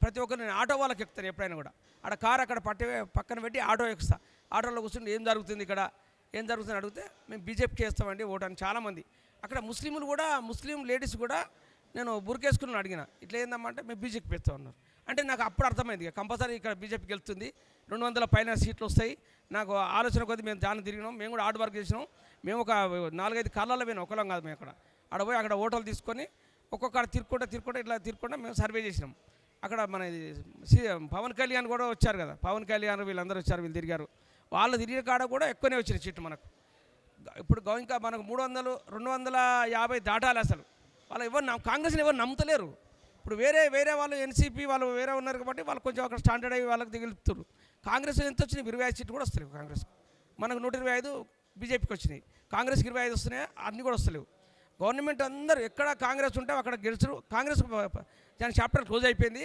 ప్రతి ఒక్కరు నేను ఆటో వాళ్ళకి ఎక్కుతాను ఎప్పుడైనా కూడా. ఆడ కారు అక్కడ పక్కన పెట్టి ఆటో ఎక్కుతా. ఆటోలో కూర్చుని ఏం జరుగుతుంది ఇక్కడ, ఏం జరుగుతుంది అడిగితే మేము బీజేపీకి వేస్తామండి ఓటు అని చాలామంది. అక్కడ ముస్లింలు కూడా, ముస్లిం లేడీస్ కూడా నేను బురికేసుకుని అడిగిన, ఇట్లా ఏందమ్మా అంటే మేము బీజేపీకి వేస్తాం అన్నారు. అంటే నాకు అప్పుడు అర్థమైంది ఇక కంపల్సరీ ఇక్కడ బీజేపీకి వెళ్తుంది, 200 పైన సీట్లు వస్తాయి. నాకు ఆలోచన కొద్ది మేము జాన తిరిగినాం, మేము కూడా హార్డ్ వర్క్ చేసినాం. మేము ఒక 4-5 కార్లలో పోయినాం, ఒకలం కాదు. మేము అక్కడ పోయి అక్కడ ఓటర్లు తీసుకొని ఒక్కొక్క తిరుక్కుంటా ఇట్లా తిరుక్కుంటా మేము సర్వే చేసినాం. అక్కడ మన పవన్ కళ్యాణ్ కూడా వచ్చారు కదా, పవన్ కళ్యాణ్ వీళ్ళందరూ వచ్చారు, వీళ్ళు తిరిగారు. వాళ్ళు తిరిగిన కాడ కూడా ఎక్కువనే వచ్చినాయి సీట్లు మనకు. ఇప్పుడు ఇంకా మనకు 300-250 దాటాలి అసలు. వాళ్ళు కాంగ్రెస్ని ఎవరు నమ్ముతలేరు. ఇప్పుడు వేరే వాళ్ళు ఎన్సీపీ వాళ్ళు వేరే ఉన్నారు కాబట్టి వాళ్ళు కొంచెం అక్కడ స్టాండర్డ్ అయ్యి వాళ్ళకి దిగులుతున్నారు. కాంగ్రెస్ ఎంత వచ్చినాయి, 25 సీట్లు కూడా వస్తలేవు కాంగ్రెస్కి. మనకు 125 బీజేపీకి వచ్చినాయి, కాంగ్రెస్కి 25 వస్తున్నాయి, అన్నీ కూడా వస్తలేవు. గవర్నమెంట్ అందరూ ఎక్కడ కాంగ్రెస్ ఉంటే అక్కడ గెలుచురు. కాంగ్రెస్ దాని చాప్టర్ క్లోజ్ అయిపోయింది.